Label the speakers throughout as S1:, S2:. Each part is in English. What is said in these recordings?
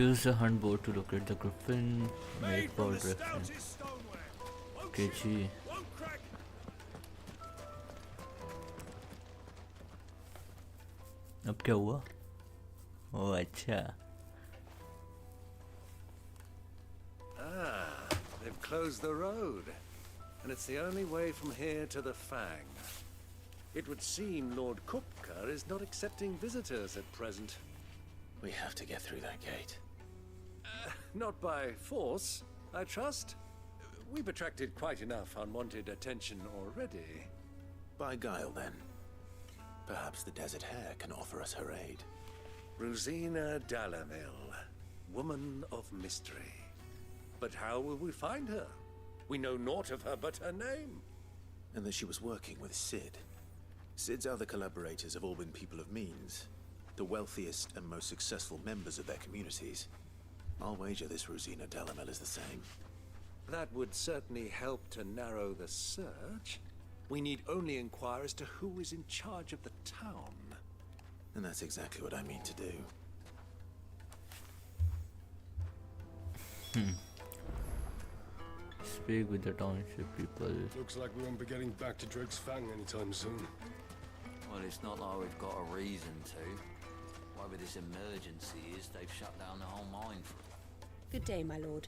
S1: Use the hunt board to locate the griffin. Make for griffin. Okay जी. अब क्या हुआ? ओह अच्छा.
S2: Ah, they've closed the road, and it's the only way from here to the Fang. It would seem Lord Kupka is not accepting visitors at present.
S3: We have to get through that gate.
S2: Not by force, I trust. We've attracted quite enough unwanted attention already.
S3: By guile, then. Perhaps the Desert Hare can offer us her aid.
S2: Rosina Dalamil, woman of mystery. But how will we find her? We know naught of her but her name.
S3: And that she was working with Sid. Sid's other collaborators have all been people of means, the wealthiest and most successful members of their communities. I'll wager this Rosina Dalamel is the same.
S2: That would certainly help to narrow the search. We need only inquire as to who is in charge of the town.
S3: And that's exactly what I mean to do.
S1: Speak with the township people.
S4: Looks like we won't be getting back to Drake's Fang anytime soon.
S5: Well, it's not like we've got a reason to. Whatever this emergency is, they've shut down the whole mine for it.
S6: Good day, my lord.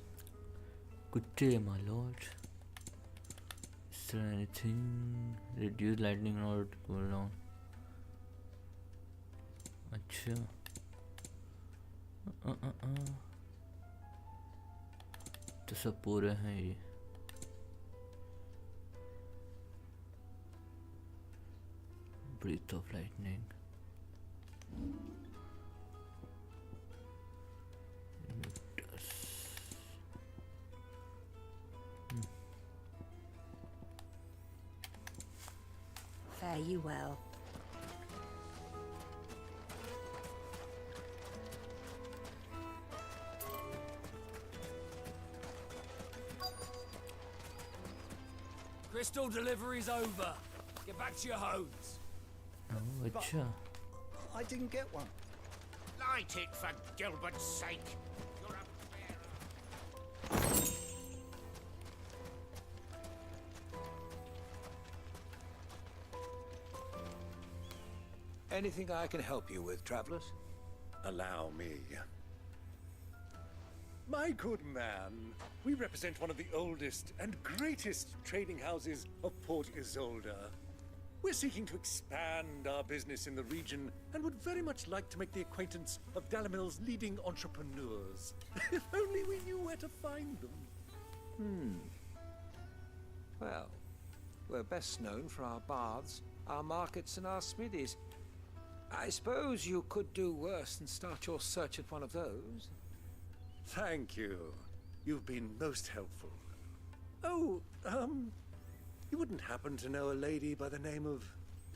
S1: Good day, my lord. Is there anything? Reduce lightning rod cooldown. अच्छा. तो सब पूरे हैं ये. Breath of lightning.
S6: Fare you well.
S7: Crystal delivery's over. Get back to your homes.
S1: Oh, अच्छा.
S8: I didn't get one.
S7: Light it for Gilbert's sake. You're a
S2: Anything I can help you with, travelers? Allow me. My good man, we represent one of the oldest and greatest trading houses of Port Isolde. We're seeking to expand our business in the region and would very much like to make the acquaintance of Dalamil's leading entrepreneurs. If only we knew where to find them.
S9: Well, we're best known for our baths, our markets, and our smithies. I suppose you could do worse than start your search at one of those.
S2: Thank you. You've been most helpful. Oh, you wouldn't happen to know a lady by the name of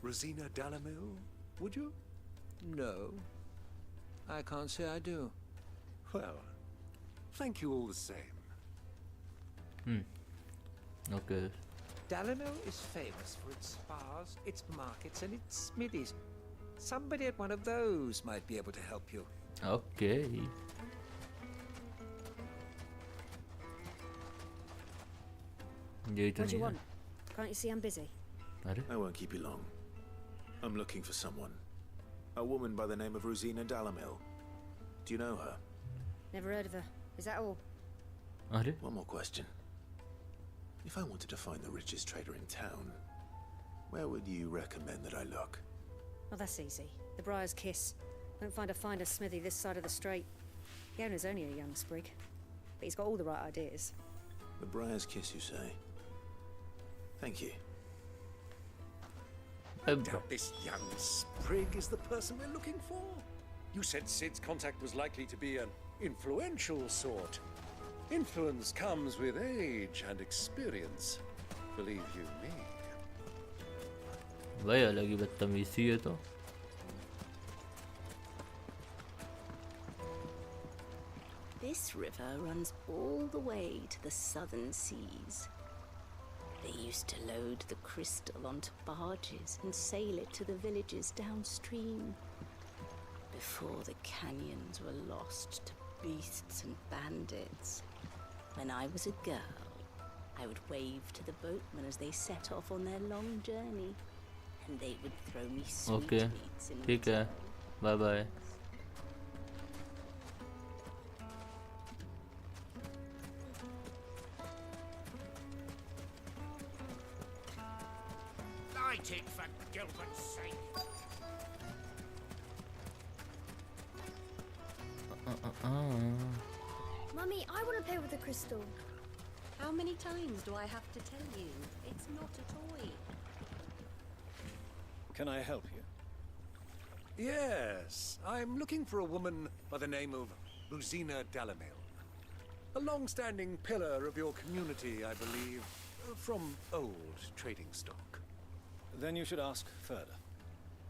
S2: Rosina Dalamil, would you?
S9: No, I can't say I do.
S2: Well, thank you all the same.
S1: Okay.
S9: Dalamil is famous for its spas, its markets, and its smithies. Somebody at one of those might be able to help you.
S1: Okay.
S6: What do you want? Can't you see I'm busy?
S3: I won't keep you long. I'm looking for someone. A woman by the name of Rosina Dalamil. Do you know her?
S6: Never heard of her. Is that all?
S3: One more question. If I wanted to find the richest trader in town, where would you recommend that I look?
S6: Oh, that's easy. The Briar's Kiss. Won't find a finer smithy this side of the strait. The owner's only a young sprig, but he's got all the right ideas.
S3: The Briar's Kiss, you say? Thank you.
S2: I doubt this young sprig is the person we're looking for. You said Sid's contact was likely to be an influential sort. Influence comes with age and experience. Believe you me.
S1: भाई अलग ही बदतमीजी है तो.
S10: This river runs all the way to the southern seas. They used to load the crystal onto barges and sail it to the villages downstream before the canyons were lost to beasts and bandits. When I was a girl, I would wave to the boatmen as they set off on their long journey, and they would throw me sweetmeats in
S1: ठीक है, bye bye.
S7: Light it for Gilbert's sake.
S11: Mummy, I want to play with the crystal.
S10: How many times do I have to tell you? It's not a toy.
S8: Can I help you?
S2: Yes, I'm looking for a woman by the name of Rosina Dalamil. A long-standing pillar of your community, I believe, from old trading stock.
S8: Then you should ask further.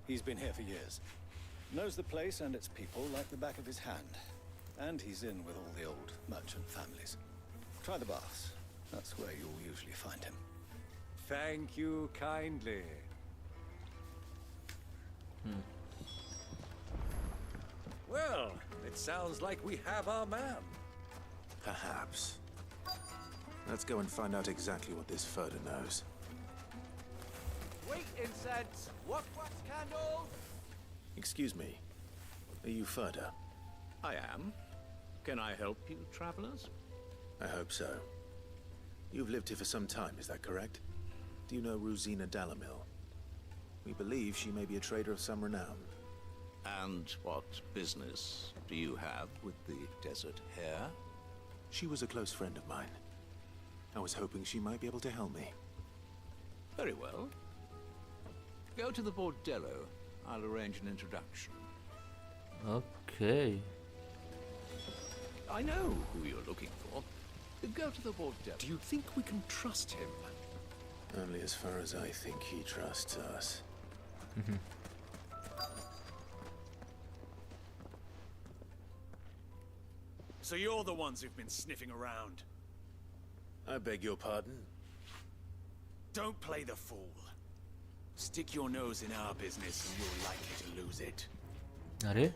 S8: He's been here for years. Knows the place and its people like the back of his hand. And he's in with all the old merchant families. Try the baths. That's where you'll usually find him.
S2: Thank you kindly. Well, it sounds like we have our man.
S3: Perhaps. Let's go and find out exactly what this Furder knows.
S12: Wheat incense! Wax candles!
S3: Excuse me. Are you Furder?
S13: I am. Can I help you, travelers?
S3: I hope so. You've lived here for some time, is that correct? Do you know Rosina Dalamil? We believe she may be a trader of some renown.
S13: And what business do you have with the desert hare?
S3: She was a close friend of mine. I was hoping she might be able to help me.
S13: Very well. Go to the bordello. I'll arrange an introduction.
S1: Okay.
S13: I know who you're looking for. Go to the bordello.
S2: Do you think we can trust him?
S3: Only as far as I think he trusts us.
S12: So you're the ones who've been sniffing around.
S3: I beg your pardon?
S12: Don't play the fool. Stick your nose in our business and you're likely to lose it.
S1: अरे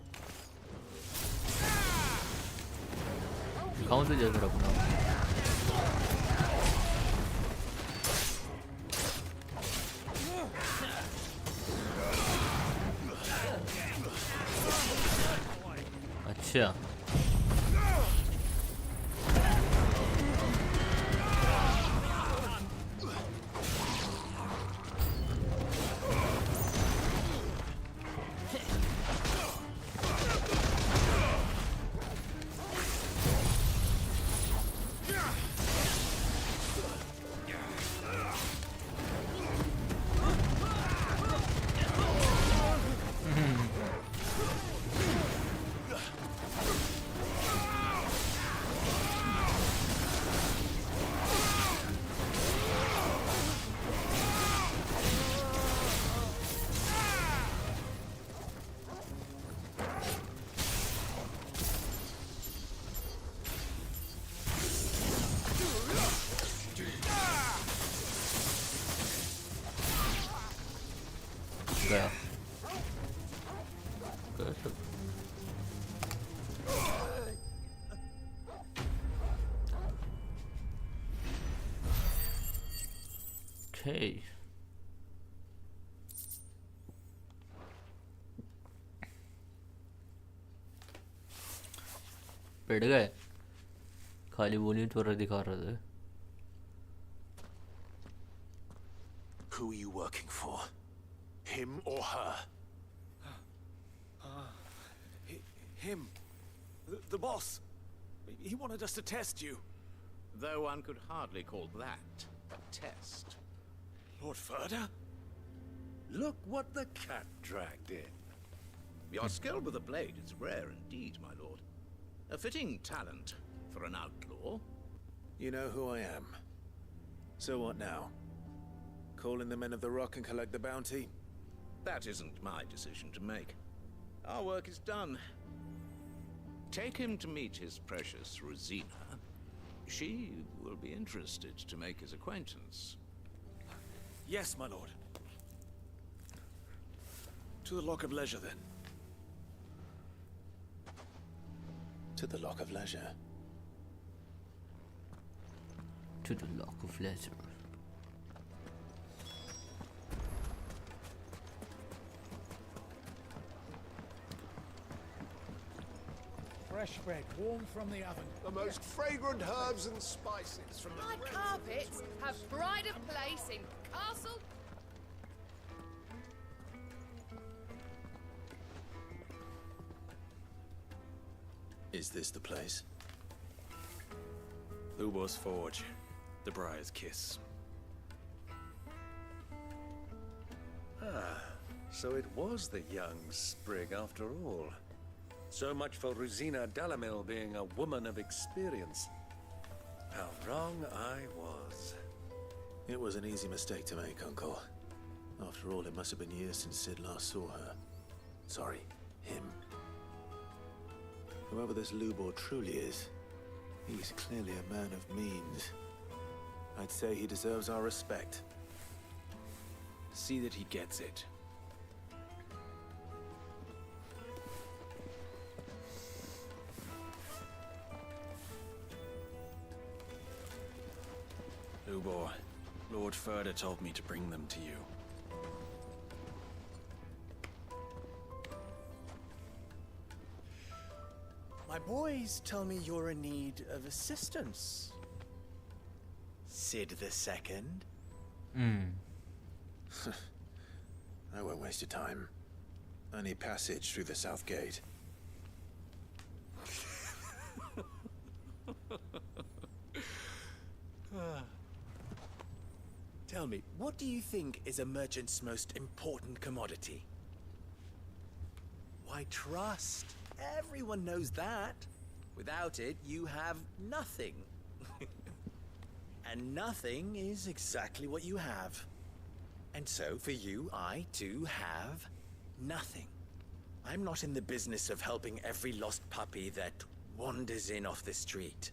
S1: दिखाऊं तुझे फिर अपना अच्छा गया Okay. बैठ गए खाली बोली थोड़ा दिखा रहे थे
S3: Who are you working for? Him or her?
S12: Him. The boss. He wanted us to test you.
S13: Though one could hardly call that a test.
S12: Lord Furder?
S2: Look what the cat dragged in.
S13: Your skill with the blade is rare indeed, my lord. A fitting talent for an outlaw.
S3: You know who I am. So what now? Call in the men of the Rock and collect the bounty?
S13: That isn't my decision to make. Our work is done. Take him to meet his precious Rosina. She will be interested to make his acquaintance.
S12: Yes, my lord. To the Lock of Leisure, then.
S3: To the Lock of Leisure.
S1: To the Lock of Leisure.
S7: Fresh bread, warm from the oven.
S4: The most fragrant herbs and spices from the...
S14: My carpets have pride of place in Castle.
S3: Is this the place?
S12: Ubor's Forge. The Briar's Kiss.
S2: Ah, so it was the young sprig after all. So much for Rosina Dalamil being a woman of experience. How wrong I was.
S3: It was an easy mistake to make, Uncle. After all, it must have been years since Sid last saw her. Sorry, him. Whoever this Lubor truly is, he's clearly a man of means. I'd say he deserves our respect.
S12: See that he gets it. Lubor, Lord Furder told me to bring them to you.
S15: My boys tell me you're in need of assistance. Sid the Second?
S3: I won't waste your time. I need passage through the south gate.
S15: Tell me, what do you think is a merchant's most important commodity? Why, trust. Everyone knows that. Without it, you have nothing. And nothing is exactly what you have. And so, for you, I, too, have nothing. I'm not in the business of helping every lost puppy that wanders in off the street.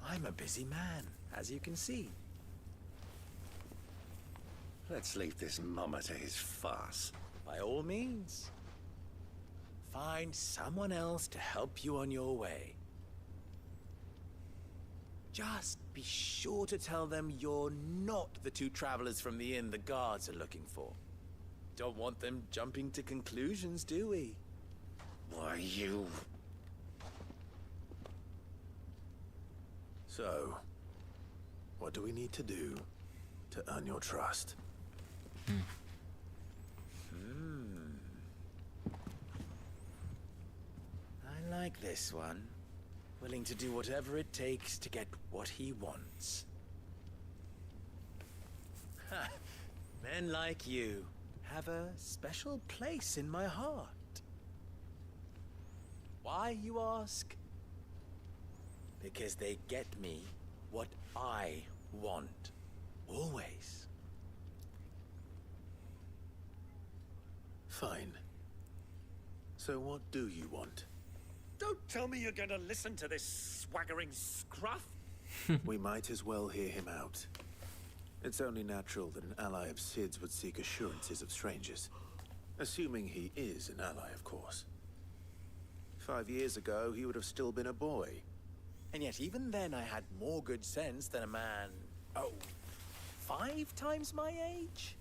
S15: I'm a busy man, as you can see.
S2: Let's leave this mummer to his farce.
S15: By all means. Find someone else to help you on your way. Just be sure to tell them you're not the two travelers from the inn the guards are looking for. Don't want them jumping to conclusions, do we?
S2: Why, you...
S3: So, what do we need to do to earn your trust?
S15: I like this one. Willing to do whatever it takes to get what he wants. Ha! Men like you have a special place in my heart. Why, you ask? Because they get me what I want. Always.
S3: Fine. So what do you want?
S2: Don't tell me you're going to listen to this swaggering scruff.
S3: We might as well hear him out. It's only natural that an ally of Sid's would seek assurances of strangers. Assuming he is an ally, of course. 5 years ago, he would have still been a boy.
S15: And yet even then I had more good sense than a man, 5 times my age?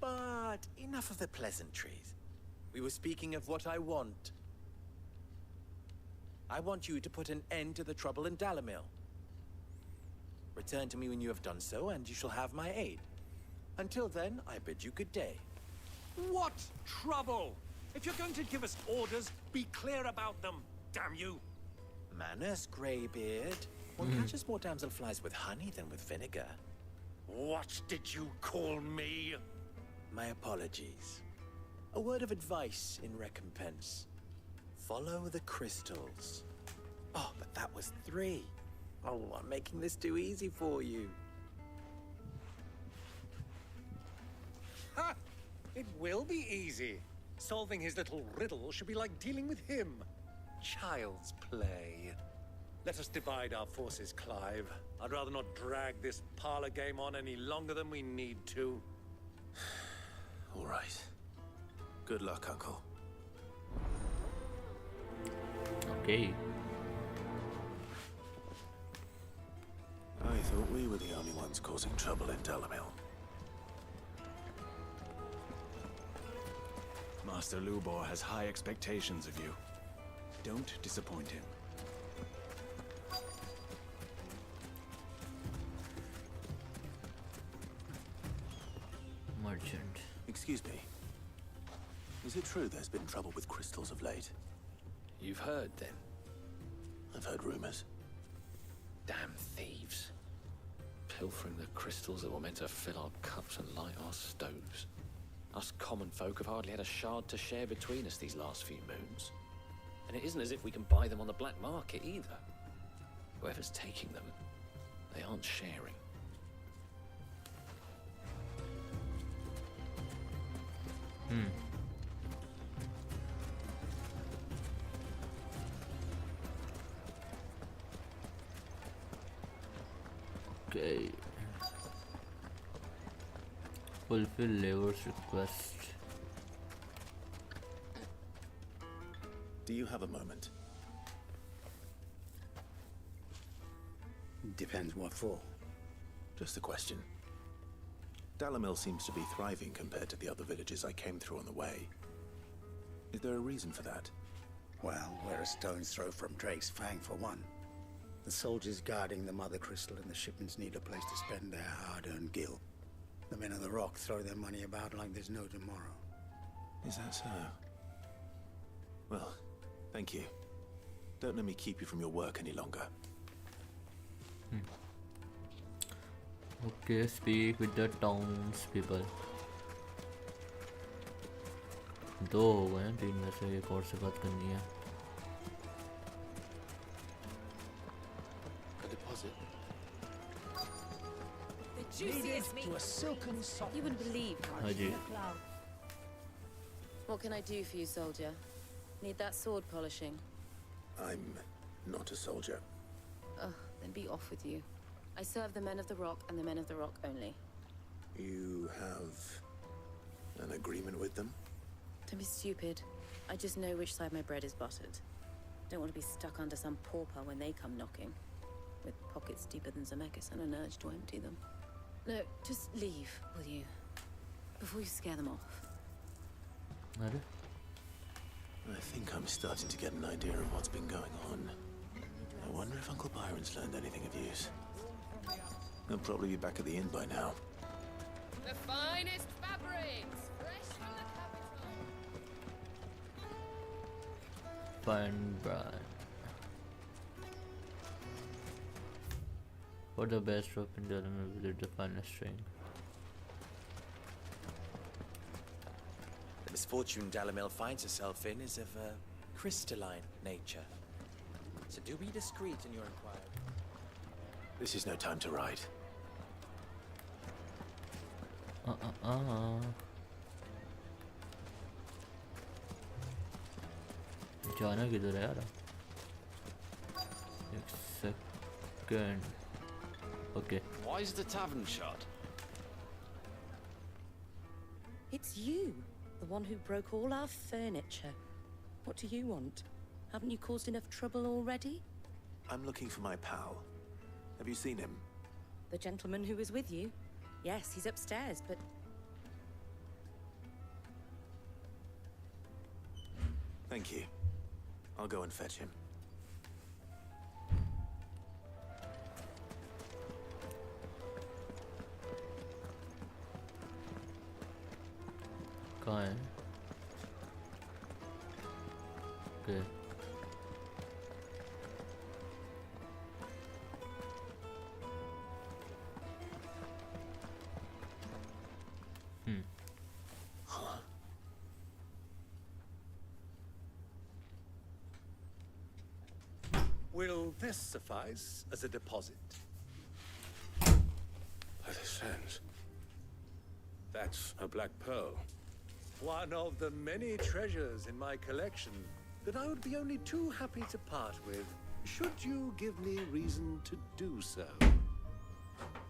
S15: But enough of the pleasantries. We were speaking of what I want. I want you to put an end to the trouble in Dalamil. Return to me when you have done so, and you shall have my aid. Until then, I bid you good day.
S2: What trouble? If you're going to give us orders, be clear about them, damn you!
S15: Manners, Greybeard. One catches more damselflies with honey than with vinegar.
S2: What did you call me?
S15: My apologies. A word of advice in recompense. Follow the crystals. Oh, but that was 3. Oh, I'm making this too easy for you.
S2: Ha! It will be easy. Solving his little riddle should be like dealing with him. Child's play. Let us divide our forces, Clive. I'd rather not drag this parlor game on any longer than we need to.
S3: All right. Good luck, Uncle.
S1: Okay.
S3: I thought we were the only ones causing trouble in Dalamil.
S12: Master Lubor has high expectations of you. Don't disappoint him.
S1: Merchant.
S3: Excuse me. Is it true there's been trouble with crystals of late?
S16: You've heard, then?
S3: I've heard rumors.
S16: Damn thieves. Pilfering the crystals that were meant to fill our cups and light our stoves. Us common folk have hardly had a shard to share between us these last few moons. And it isn't as if we can buy them on the black market either. Whoever's taking them, they aren't sharing.
S1: Okay. Fulfill Labor's request.
S3: Do you have a moment?
S17: Depends what for.
S3: Just a question. Dalamil seems to be thriving compared to the other villages I came through on the way. Is there a reason for that?
S17: Well, we're a stone's throw from Drake's Fang for one. The soldiers guarding the Mothercrystal and the shipments need a place to spend their hard-earned gil. The men of the Rock throw their money about like there's no tomorrow.
S3: Is that so? Well, thank you. Don't let me keep you from your work any longer.
S1: Okay, speak with the townspeople. दो हो गए हैं, 3 में से एक और से बात करनी है.
S16: A deposit.
S14: The juiciest meat.
S4: To a silken soft.
S14: You wouldn't believe how
S1: Haji.
S14: What can I do for you, soldier? Need that sword polishing?
S3: I'm not a soldier.
S14: Ugh, then be off with you. I serve the men of the Rock and the men of the Rock only.
S3: You have an agreement with them?
S14: Don't be stupid. I just know which side my bread is buttered. Don't want to be stuck under some pauper when they come knocking. With pockets deeper than Zemeckis and an urge to empty them. No, just leave, will you? Before you scare them off.
S3: I think I'm starting to get an idea of what's been going on. I wonder if Uncle Byron's learned anything of use. He'll probably be back at the inn by now.
S14: The finest fabrics, fresh from the capital.
S1: Fine brand. For the best rope in Dalamil, visit the finest string.
S15: The misfortune Dalamil finds herself in is of a crystalline nature. So do be discreet in your inquiry.
S3: This is no time to ride.
S1: जाना किधर है यार? एक second. Okay.
S16: Why is the tavern shut?
S18: It's you, the one who broke all our furniture. What do you want? Haven't you caused enough trouble already?
S3: I'm looking for my pal. Have you seen him?
S18: The gentleman who was with you? Yes, he's upstairs, but...
S3: Thank you. I'll go and fetch him.
S1: कहाँ है? Okay.
S2: Will this suffice as a deposit?
S19: By the sands. That's a black pearl.
S2: One of the many treasures in my collection that I would be only too happy to part with, should you give me reason to do so.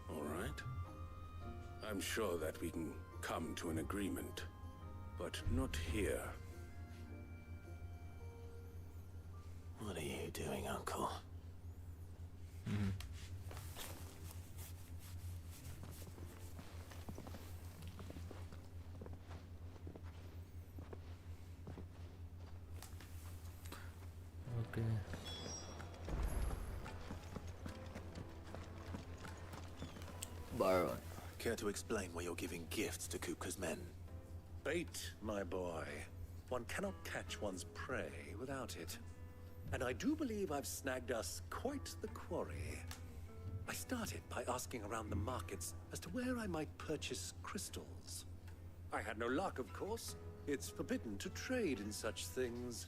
S19: All right. I'm sure that we can come to an agreement, but not here.
S3: What are you doing, Uncle? Care to explain why you're giving gifts to Kupka's men?
S2: Bait, my boy. One cannot catch one's prey without it. And I do believe I've snagged us quite the quarry. I started by asking around the markets as to where I might purchase crystals. I had no luck, of course. It's forbidden to trade in such things.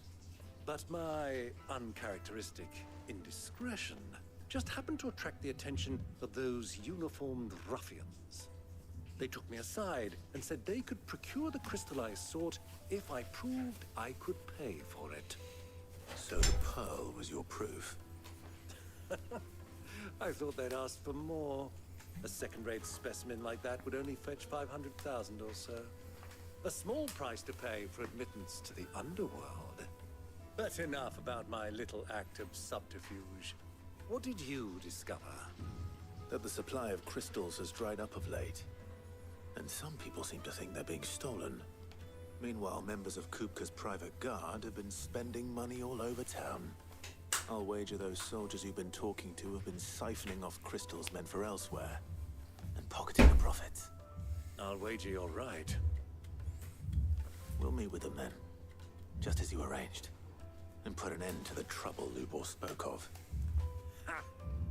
S2: But my uncharacteristic indiscretion just happened to attract the attention of those uniformed ruffians. They took me aside and said they could procure the crystal I sought if I proved I could pay for it.
S3: So the pearl was your proof?
S2: I thought they'd ask for more. A second-rate specimen like that would only fetch 500,000 or so. A small price to pay for admittance to the underworld. But enough about my little act of subterfuge. What did you discover?
S3: That the supply of crystals has dried up of late. And some people seem to think they're being stolen. Meanwhile, members of Kupka's private guard have been spending money all over town. I'll wager those soldiers you've been talking to have been siphoning off crystals meant for elsewhere, and pocketing the profits.
S2: I'll wager you're right.
S3: We'll meet with them then, just as you arranged, and put an end to the trouble Lubor spoke of.
S2: Ha!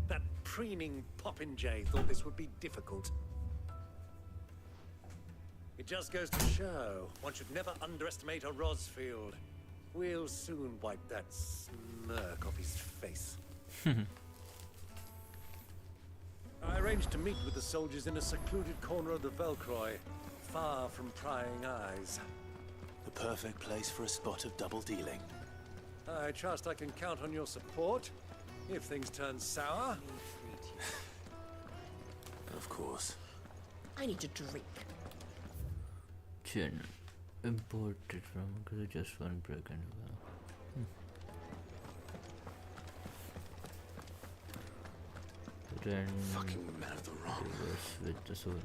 S2: That preening popinjay thought this would be difficult. It just goes to show, one should never underestimate a Rosfield. We'll soon wipe that smirk off his face. I arranged to meet with the soldiers in a secluded corner of the Velcroy, far from prying eyes.
S3: The perfect place for a spot of double dealing.
S2: I trust I can count on your support, if things turn sour.
S3: Of course.
S18: I need a drink.
S1: Chin. Imported from because just one break and then
S3: fucking men of the wrong.
S1: With the soldier.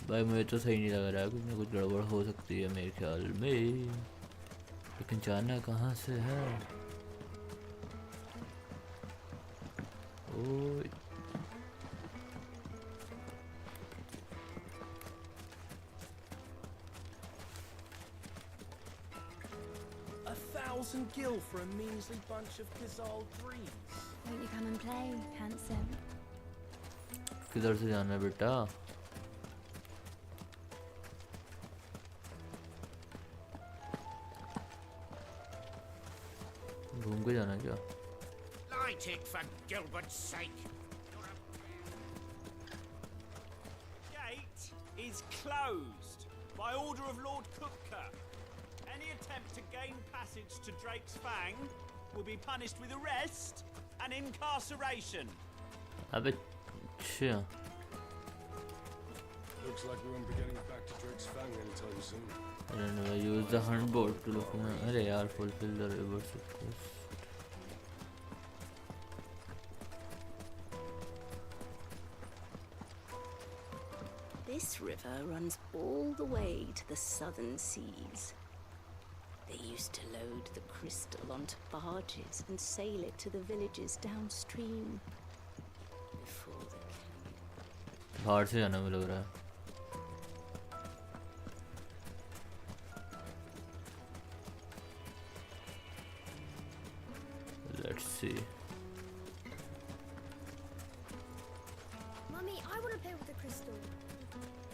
S1: भाई मुझे तो सही नहीं लग रहा है, कुछ ना कुछ गड़बड़ हो सकती है मेरे ख्याल में, लेकिन जाना कहाँ से है? ओए
S20: $1,000 for a measly bunch of Kazal dreams.
S11: Won't you come and play, handsome?
S1: किधर से जाना है बेटा? घूम के जाना क्या?
S7: Light it for Gilbert's sake.
S20: Gate is closed by order of Lord Kupka. Any attempt to gain passage to Drake's Fang will be punished with arrest and incarceration.
S1: अबे अच्छा.
S19: Looks like we won't be getting back to Drake's Fang anytime soon.
S1: I don't know. Use the hunt board to look. अरे यार fulfill the reverse quest.
S10: This river runs all the way to the southern seas. They used to load the crystal onto barges and sail it to the villages downstream. Before the
S1: बाहर से जाना मुझे लग रहा है. Let's see.
S11: Mummy, I want to play with the crystal.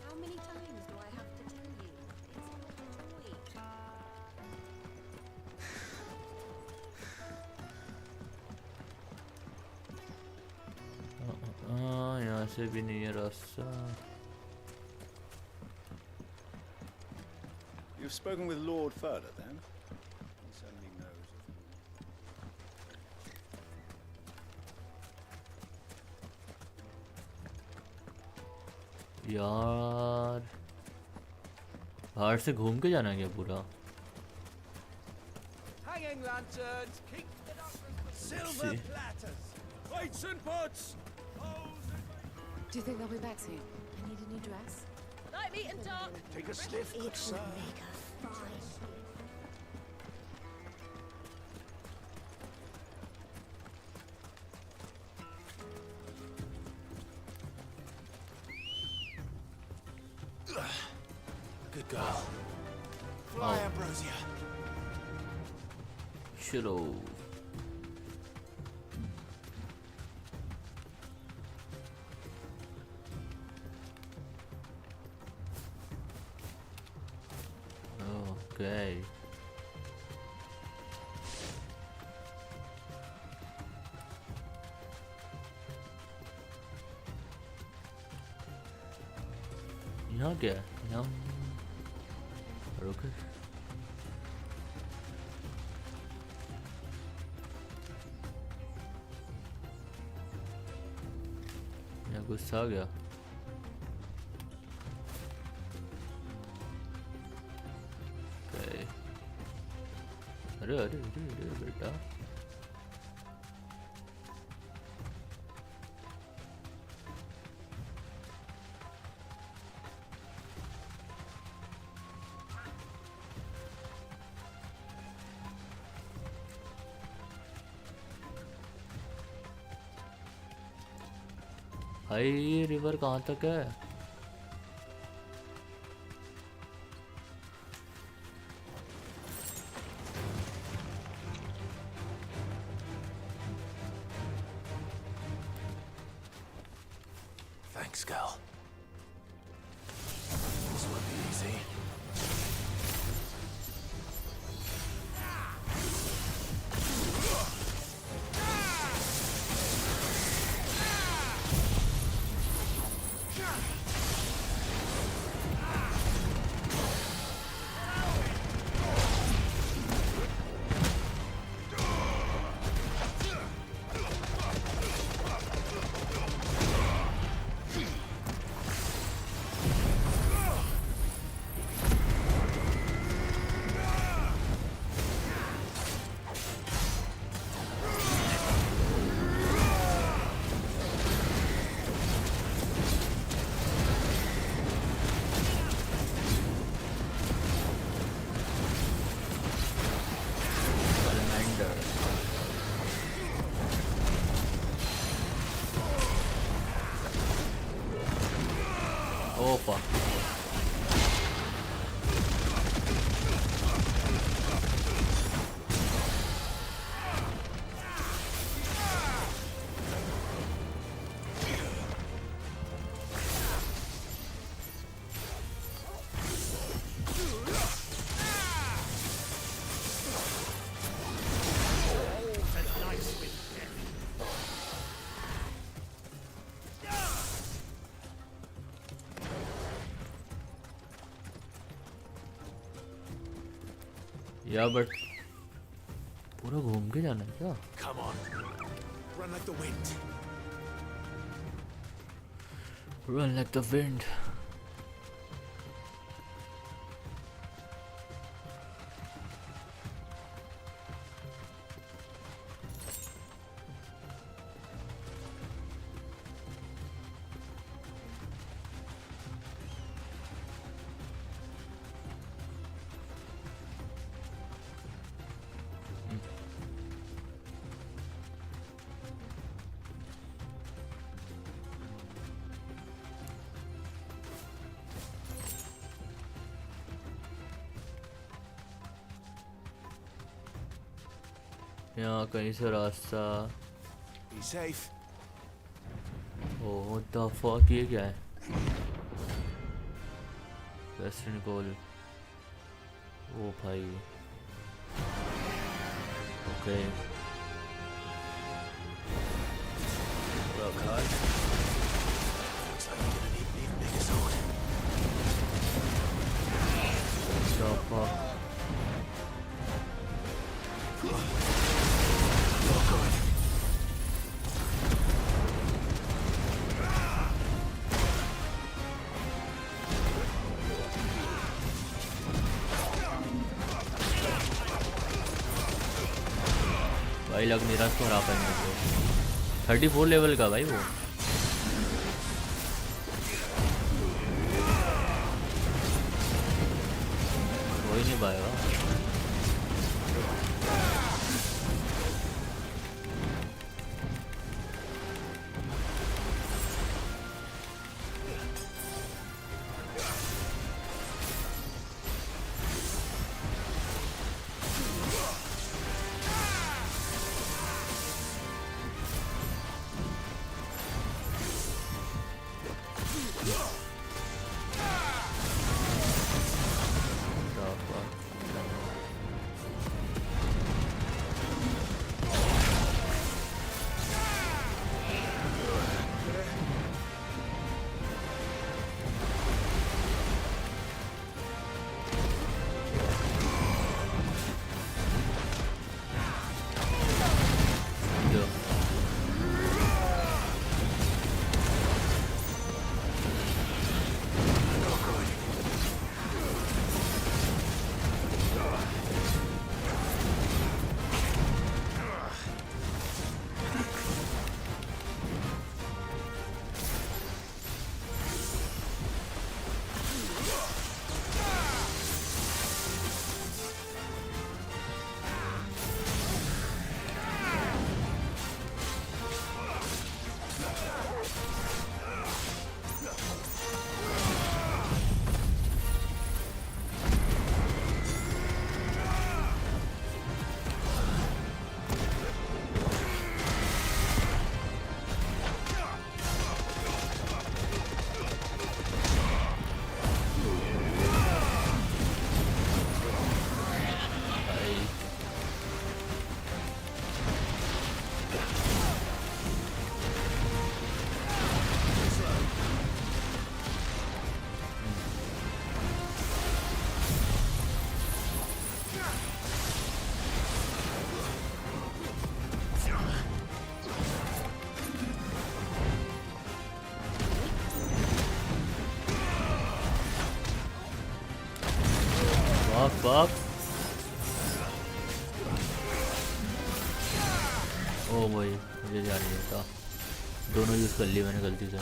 S18: How many times do I have to tell you? It's not a toy.
S1: यहाँ से भी नहीं है रास्ता.
S8: You've spoken with Lord Further, then? He certainly knows of
S1: you. यार बाहर से घूम के जाना क्या पूरा?
S20: Hanging lanterns, keep it up, silver platters, plates and pots.
S14: Do you think they'll be back soon? I need a new dress.
S18: Light me and dark.
S20: Take a sniff, good sir.
S3: Good girl.
S15: Fly, Ambrosia.
S1: चलो okay. यहाँ क्या है? यहाँ रुक यहाँ गुस्सा आ गया okay. अरे अरे अरे अरे बेटा भाई ये रिवर कहाँ तक है?
S3: Thanks, girl. This won't be easy. Opa. Yeah, but पूरा घूम के जाना है क्या?
S15: Come on, run like the wind.
S1: Run like the wind. यहाँ कहीं से रास्ता
S15: Be safe.
S1: Oh, what the fuck ये क्या है? Western Goal. ओ भाई. Okay.
S3: Well, Clive. Looks like you're gonna need an even bigger sword.
S1: What the fuck? भाई लग नहीं रहा इसको हरा पाएंगे। 34 लेवल का भाई वो। हो ही नहीं पाएगा। fuck. ओ भाई मुझे ध्यान नहीं था, दोनों यूज़ कर लिए मैंने गलती से।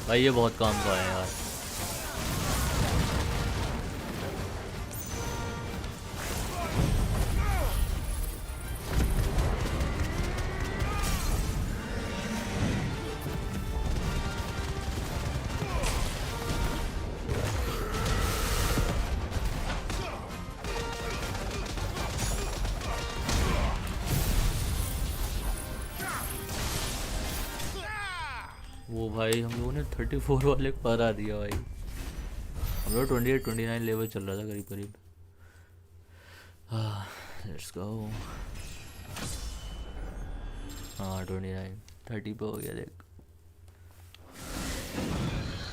S1: भाई ये बहुत काम का है यार। वो भाई हम लोगों ने 34 वाले को हरा दिया भाई। हम लोग 28-29 लेवल चल रहा था करीब करीब। Let's go. हाँ 29 30 पे हो गया देख।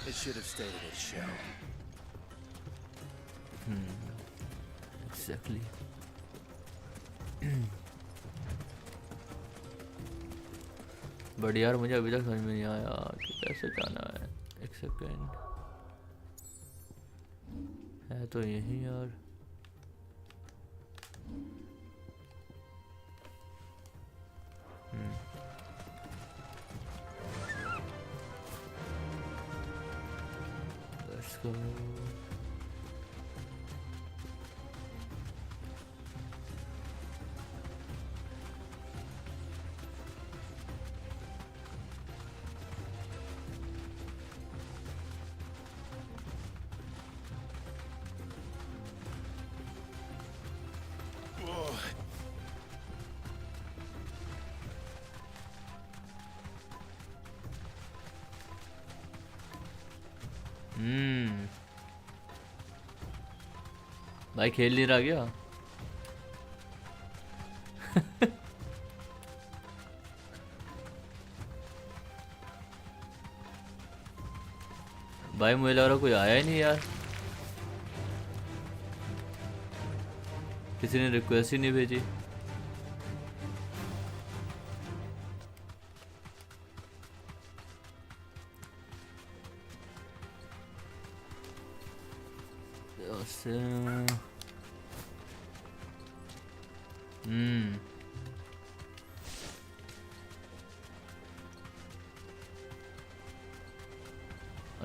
S3: It should have stayed in its shell.
S1: Exactly. But यार मुझे अभी तक समझ में नहीं आया कि कैसे जाना है। एक सेकेंड, है तो यही यार। Let's go. भाई खेल नहीं रहा क्या? भाई मुझे लग रहा कोई आया ही नहीं यार, किसी ने रिक्वेस्ट ही नहीं भेजी।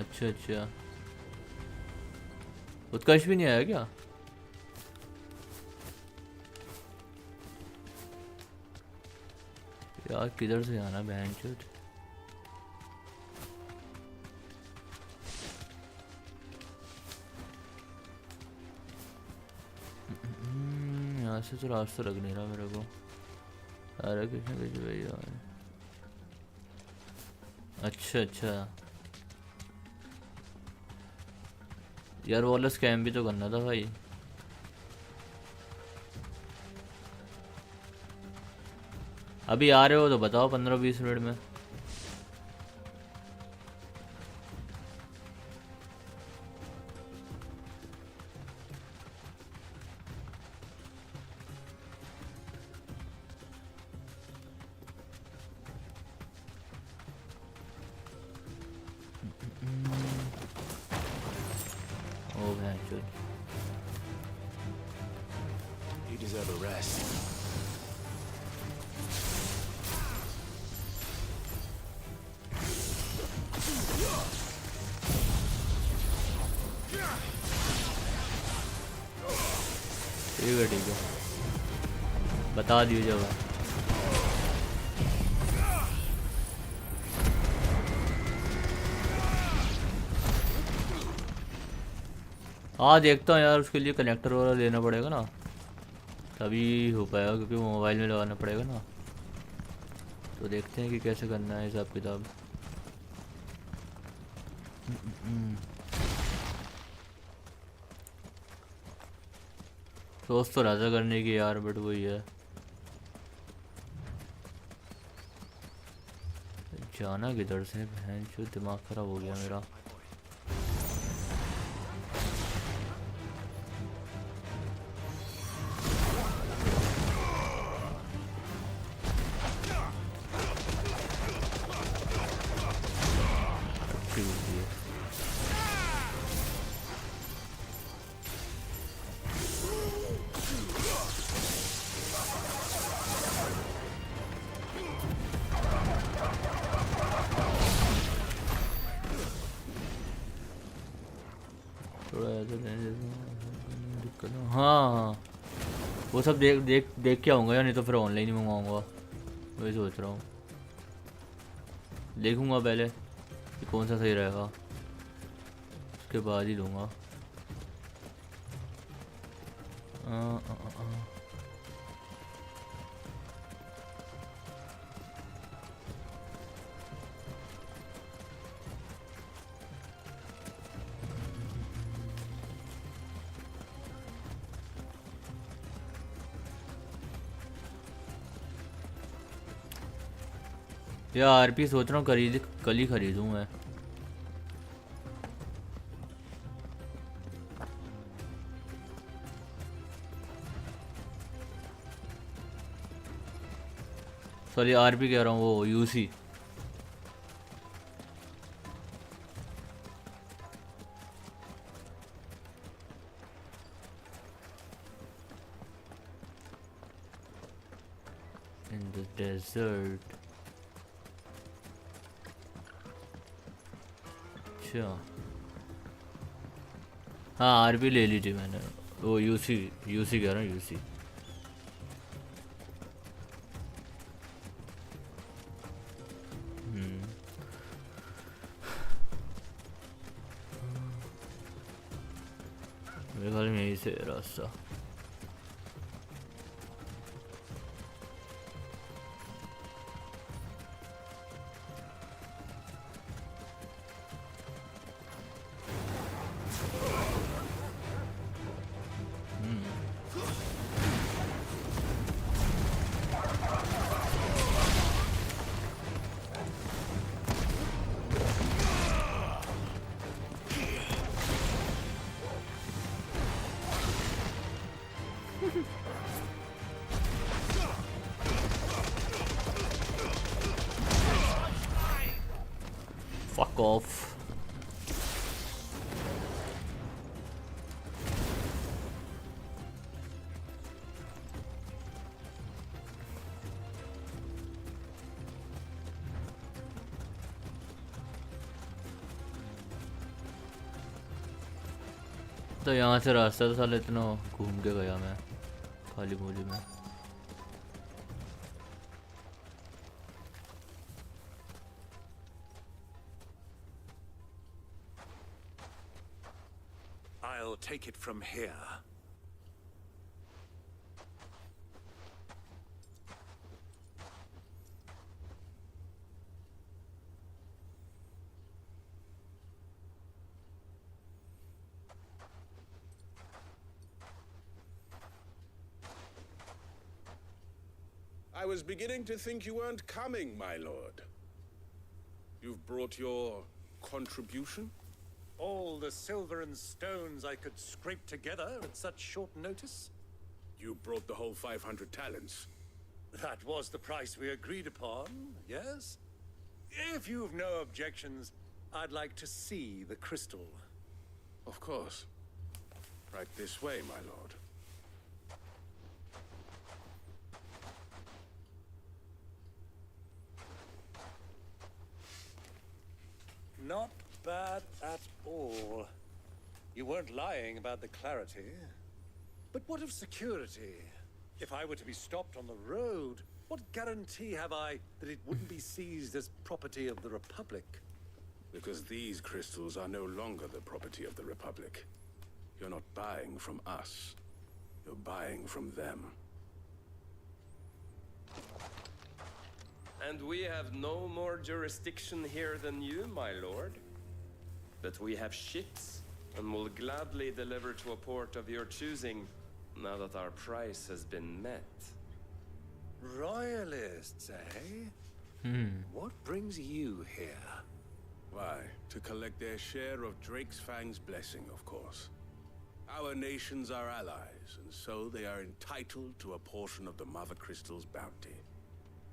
S1: अच्छा अच्छा, उत्कर्ष भी नहीं आया क्या? यार किधर से आना बहनचोद। यहाँ से तो रास्ता लग नहीं रहा मेरे को। अरे कृष्ण कृष्ण भैया। अच्छा अच्छा यार, वो वाला स्कैम भी तो करना था भाई। अभी आ रहे हो तो बताओ 15-20 मिनट में।
S3: You deserve a rest.
S1: ठीक है बता दियो जब हाँ देखता हूँ यार उसके लिए कनेक्टर वाला लेना पड़ेगा ना तभी हो पाएगा क्योंकि वो मोबाइल में लगाना पड़ेगा ना तो देखते हैं कि कैसे करना है हिसाब किताब सोच तो राजा करने की यार बट वही है जाना किधर से बहन जो दिमाग खराब हो गया मेरा हाँ वो सब देख के आऊँगा या नहीं तो फिर ऑनलाइन ही मंगवाऊँगा वही सोच रहा हूँ देखूँगा पहले कि कौन सा सही रहेगा उसके बाद ही लूँगा यार आरपी सोच रहा हूँ कल ही खरीदूँ मैं सॉरी आरपी कह रहा हूँ वो यूसी इन द डेजर्ट हाँ आरपी ले ली थी मैंने वो यूसी कह रहा हूँ यूसी मेरे ख्याल में यही से रास्ता Fuck off. तो यहाँ से रास्ता तो साले इतना घूम के गया मैं खाली मूली में
S2: I'll take it from here.
S19: I was beginning to think you weren't coming, my lord. You've brought your contribution?
S2: All the silver and stones I could scrape together at such short notice?
S19: You brought the whole 500 talents.
S2: That was the price we agreed upon, yes? If you've no objections, I'd like to see the crystal.
S19: Of course. Right this way, my lord.
S2: Not bad at all. You weren't lying about the clarity. But what of security? If I were to be stopped on the road, what guarantee have I that it wouldn't be seized as property of the Republic?
S19: Because these crystals are no longer the property of the Republic. You're not buying from us. You're buying from them.
S21: And we have no more jurisdiction here than you, my lord. But we have ships, and will gladly deliver to a port of your choosing, now that our price has been met.
S2: Royalists, eh? What brings you here?
S19: Why, to collect their share of Drake's Fang's blessing, of course. Our nations are allies, and so they are entitled to a portion of the Mothercrystals' bounty.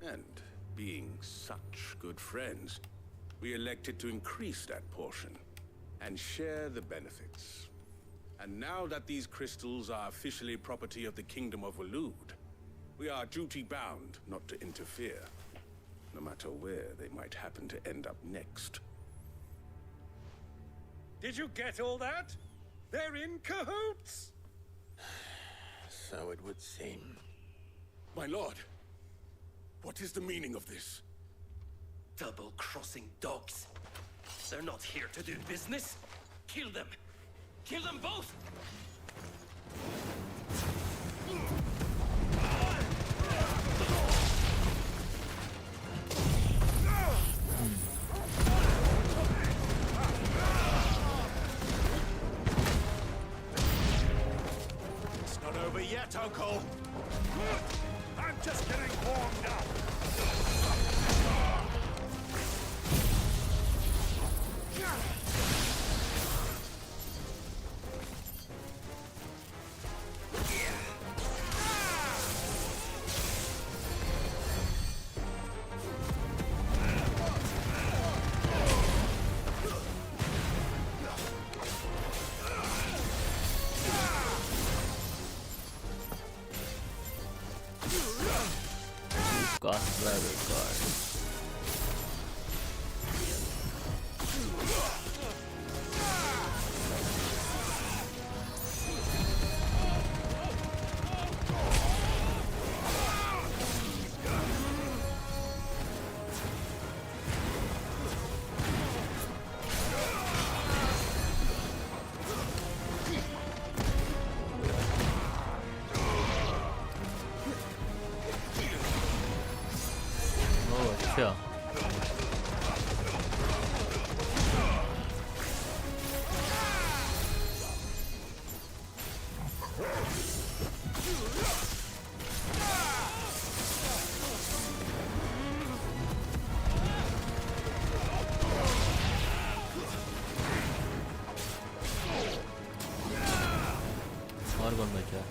S19: And being such good friends, we elected to increase that portion and share the benefits. And now that these crystals are officially property of the Kingdom of Waloed, we are duty-bound not to interfere, no matter where they might happen to end up next.
S2: Did you get all that? They're in cahoots!
S3: So it would seem.
S19: My lord, what is the meaning of this?
S22: Double-crossing dogs. They're not here to do business. Kill them! Kill them both!
S15: It's not over yet, Uncle!
S2: I'm just getting warmed up!
S1: अच्छा और कौन बचा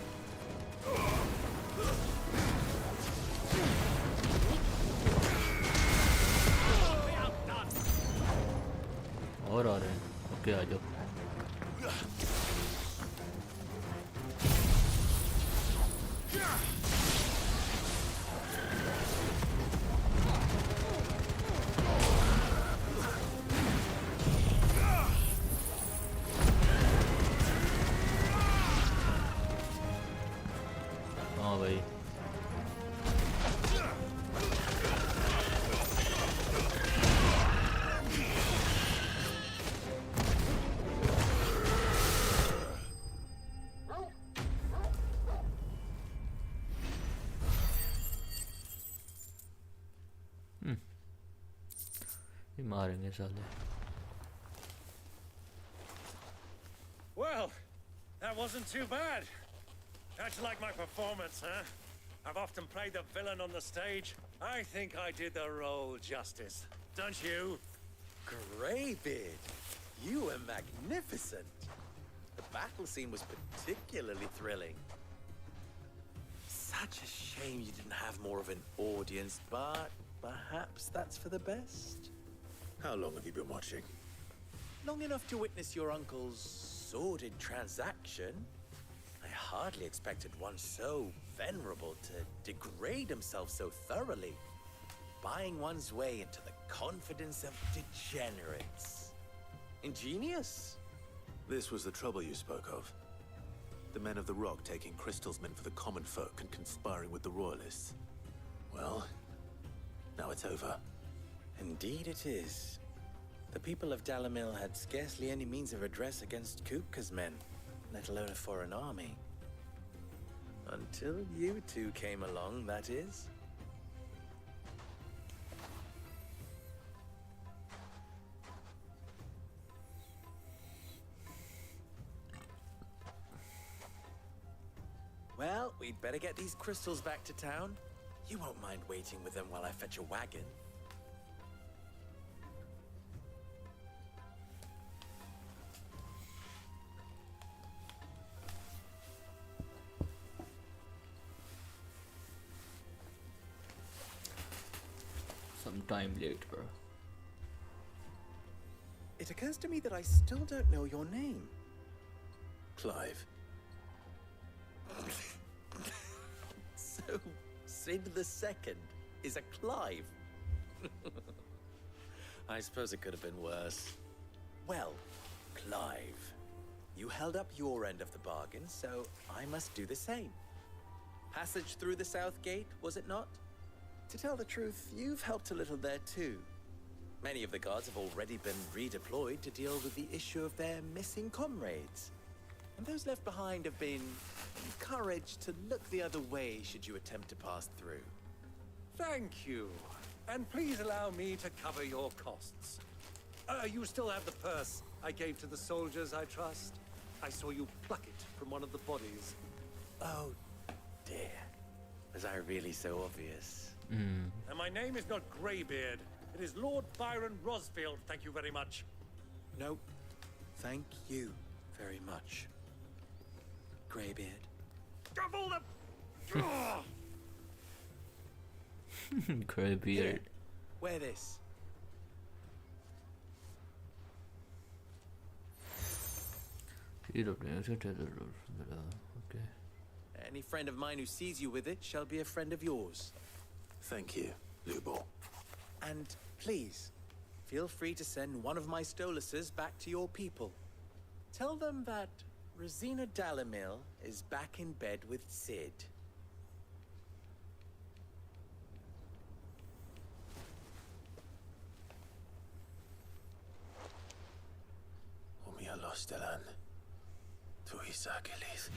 S1: और आ रहे हैं okay आ जाओ हाँ भाई मारेंगे साले
S2: Well, that wasn't too bad. How'd you like my performance, huh? I've often played the villain on the stage. I think I did the role justice. Don't you?
S15: Greybeard, you were magnificent. The battle scene was particularly thrilling. Such a shame you didn't have more of an audience, but perhaps that's for the best.
S3: How long have you been watching?
S15: Long enough to witness your uncle's sordid transaction. I hardly expected one so venerable to degrade himself so thoroughly, buying one's way into the confidence of degenerates. Ingenious.
S3: This was the trouble you spoke of. The men of the Rock taking crystals meant for the common folk and conspiring with the Royalists. Well, now it's over.
S15: Indeed it is. The people of Dalamil had scarcely any means of redress against Kupka's men, let alone a foreign army. Until you two came along, that is. Well, we'd better get these crystals back to town. You won't mind waiting with them while I fetch a wagon.
S1: Some time later.
S15: It occurs to me that I still don't know your name.
S3: Clive.
S15: So, Sid the Second is a Clive. I suppose it could have been worse. Well, Clive, you held up your end of the bargain, so I must do the same. Passage through the South Gate, was it not? To tell the truth, you've helped a little there too. Many of the guards have already been redeployed to deal with the issue of their missing comrades. And those left behind have been encouraged to look the other way should you attempt to pass through.
S2: Thank you. And please allow me to cover your costs. You still have the purse I gave to the soldiers, I trust? I saw you pluck it from one of the bodies.
S15: Oh, dear. Was I really so obvious?
S2: And my name is not Greybeard. It is Lord Byron Rosfield, thank you very much.
S15: No, thank you very much, Greybeard.
S2: Double the...
S1: Greybeard.
S15: Wear this.
S1: Okay.
S15: Any friend of mine who sees you with it shall be a friend of yours.
S3: Thank you, Lubo.
S15: And please, feel free to send one of my Stoluses back to your people. Tell them that Rosina Dalamil is back in bed with Sid.
S3: Umia Lostelan. Tuisakelis.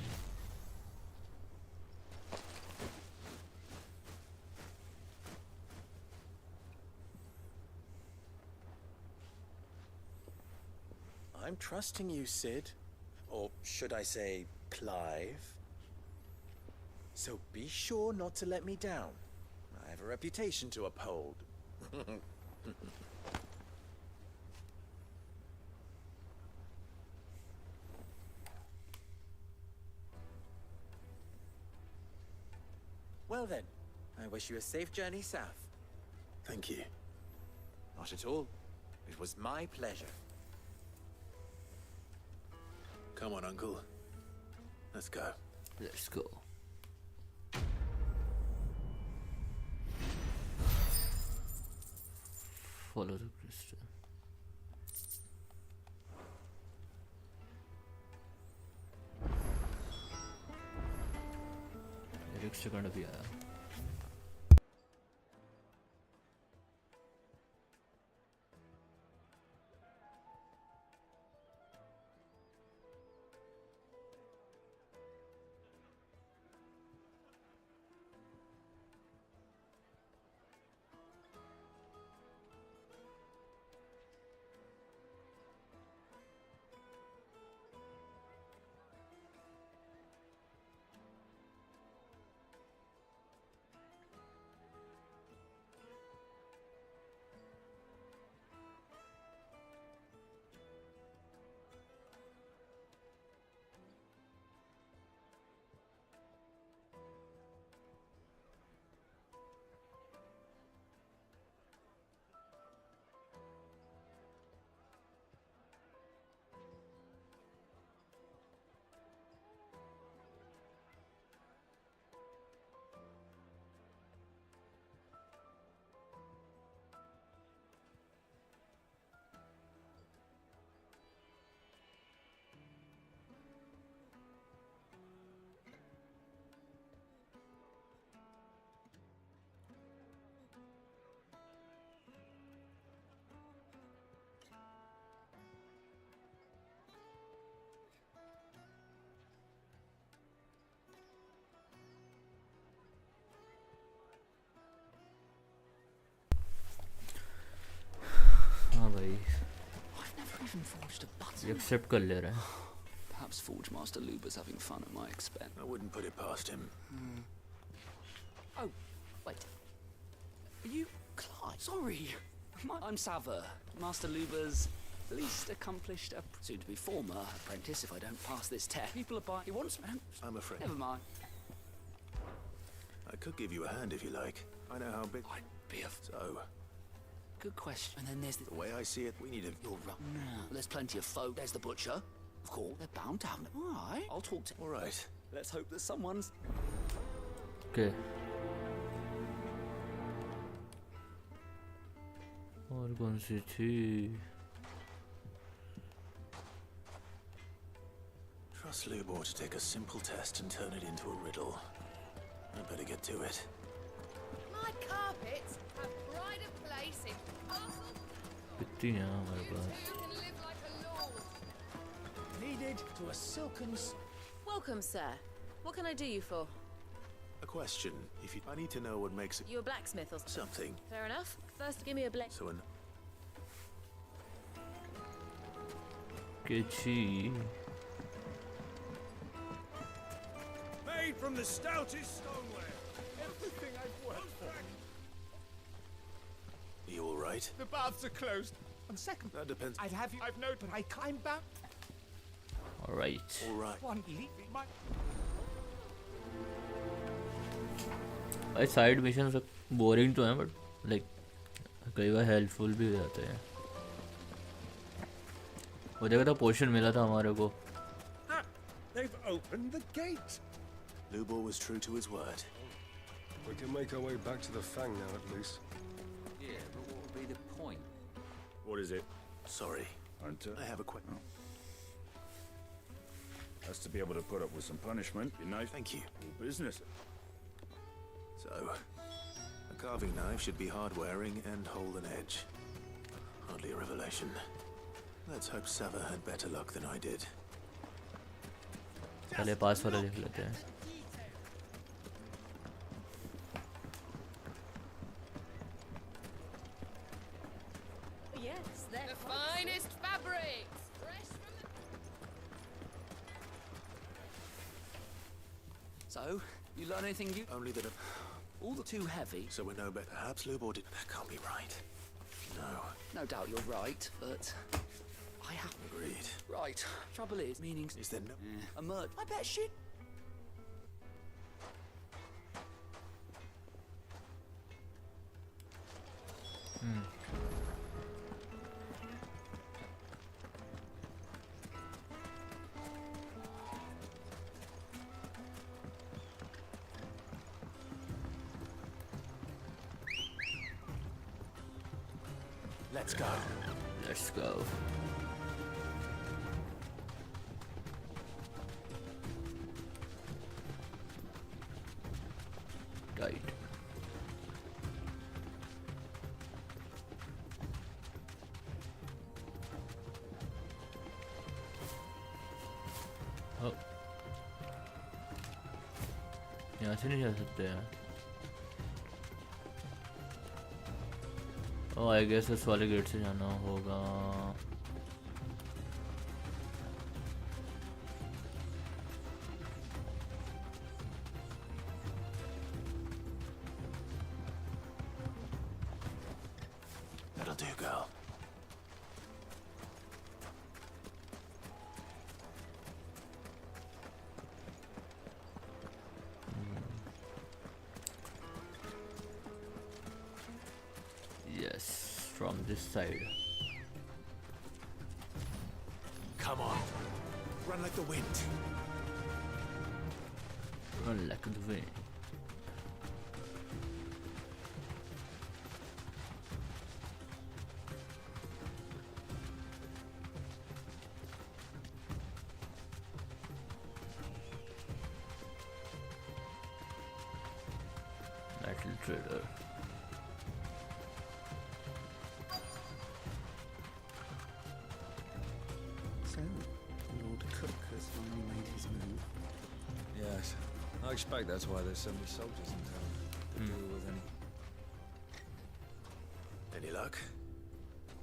S15: I'm trusting you, Sid. Or should I say, Clive. So be sure not to let me down. I have a reputation to uphold. Well then, I wish you a safe journey south.
S3: Thank you.
S15: Not at all. It was my pleasure.
S3: Come on, Uncle. Let's go.
S1: Let's go. Follow the crystal. Next second भी आया.
S5: Forged a button.
S1: ये accept कर ले रहा है.
S5: Perhaps Forge Master Luber's having fun at my expense.
S3: I wouldn't put it past him.
S5: Oh, wait. Are you Clive? Sorry. I'm Sava, Master Luber's least accomplished, soon-to-be former apprentice if I don't pass this test. People are buying... He wants...
S3: I'm afraid.
S5: Never mind.
S3: I could give you a hand if you like. I know how big...
S5: I'd be a...
S3: So...
S5: Good question. And then there's
S3: the way I see it, we need a...
S5: You're right. No. There's plenty of folk. There's the butcher. Of course. They're bound to have... All right. I'll talk to...
S3: All right.
S5: Let's hope that someone's...
S1: Okay. और कौन सी थी?
S3: Trust Lubor to take a simple test and turn it into a riddle. I better get to it.
S9: My carpets have pride of place in puzzle.
S1: कितनी है हमारे पास?
S9: You can live like a lord.
S22: Needed to a silken...
S14: Welcome, sir. What can I do you for?
S3: A question. If you... I need to know what makes it...
S14: You a blacksmith or
S3: something.
S14: Fair enough. First, give me a blade.
S3: So an...
S1: Kitchi.
S22: Made from the stoutest stoneware. Everything I've worked for.
S3: Are you all right?
S22: The baths are closed. On second...
S3: That depends.
S22: I'd have you... I've known, but I climbed back.
S1: All right.
S3: All right.
S22: One leaving my...
S1: भाई side mission सब boring तो हैं but like कई बार helpful भी हो जाते हैं. वो देखा था पोशन मिला था हमारे को.
S2: They've opened the gate.
S3: Lubor was true to his word.
S23: We can make our way back to the Fang now, at least.
S5: Yeah, but what would be the point?
S23: What is it?
S3: Sorry.
S23: Hunter?
S3: I have a question.
S23: Has to be able to put up with some punishment, you know?
S3: Thank you.
S23: All business.
S3: So, a carving knife should be hard-wearing and hold an edge. Hardly a revelation. Let's hope Sava had better luck than I did.
S1: पहले पास वाला देख लेते हैं.
S9: Yes, they're the finest fabrics. Fresh from the...
S5: So, you learn anything new?
S3: Only that...
S5: All the too heavy.
S3: So we're no better. Perhaps Lubor did... That can't be right. No.
S5: No doubt you're right, but... I have...
S3: Agreed.
S5: Right. Trouble is, meanings...
S3: Is there no...
S5: A merge... I bet shit...
S3: Let's go.
S1: Let's go. Right. Oh. यहाँ से नहीं जा सकते हैं. Oh, I guess उस वाले gate से जाना होगा.
S3: That'll do, girl.
S1: Yes, from this side.
S3: Come on. Run like the wind.
S1: Run like the wind. Metal trader.
S17: So, Lord Cook has finally made his move.
S24: Yes. I expect that's why there's so many soldiers in town. To deal with any...
S3: Any luck?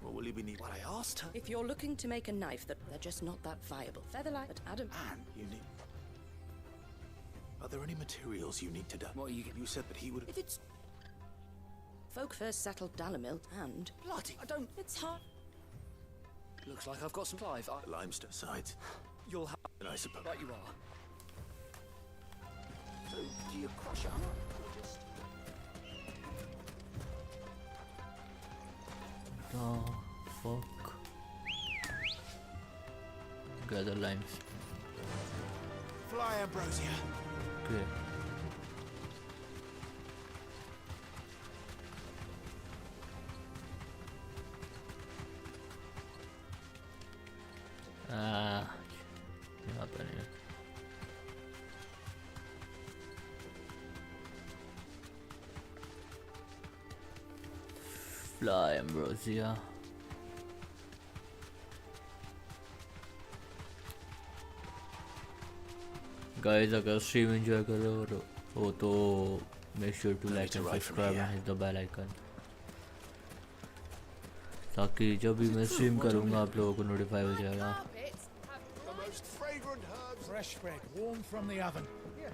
S3: What will you be needing?
S8: Well, I asked her.
S18: If you're looking to make a knife, they're just not that viable. Featherlight, but Adam.
S8: Anne,
S3: You need... Are there any materials you need to do?
S5: What are you...
S3: You said that he would...
S18: If it's... Folk first settled Dalamil, and...
S5: Bloody, I don't...
S18: It's hard.
S5: Looks like I've got some Clive.
S3: The limestone sides.
S5: You'll have...
S3: And I suppose...
S5: Right you are. So, do you crush it?
S1: The fuck? Gather limes.
S15: Fly, Ambrosia.
S1: Okay. यहाँ पे नहीं है. Fly, Ambrosia. Guys, अगर stream enjoy कर रहे हो तो make sure to like and subscribe and hit the bell icon ताकि जब भी मैं stream करूँगा आप लोगों को notify हो जाएगा.
S7: The most fragrant herbs. Fresh bread, warm from the oven. Here,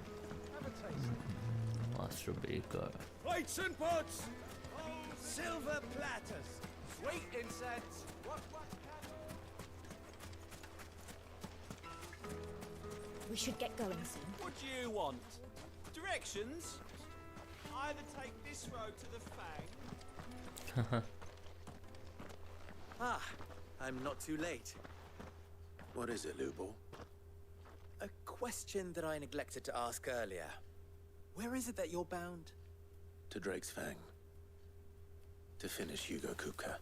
S7: have a taste.
S1: Master Baker.
S20: Plates and pots! Silver platters! Sweet incense!
S11: We should get going soon.
S20: What do you want? Directions? Either take this road to the Fang.
S15: Ah, I'm not too late.
S3: What is it, Lubo?
S15: A question that I neglected to ask earlier. Where is it that you're bound?
S3: To Drake's Fang. To finish Hugo Kupka.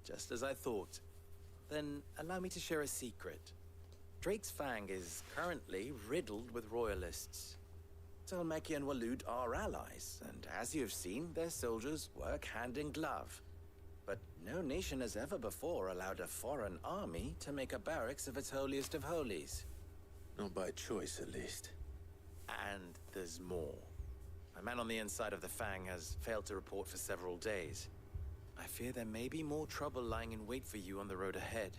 S15: Just as I thought. Then allow me to share a secret. Drake's Fang is currently riddled with royalists. Talmeki and Walud are allies, and as you've seen, their soldiers work hand in glove. But no nation has ever before allowed a foreign army to make a barracks of its holiest of holies.
S3: Not by choice, at least.
S15: And there's more. A man on the inside of the Fang has failed to report for several days. I fear there may be more trouble lying in wait for you on the road ahead.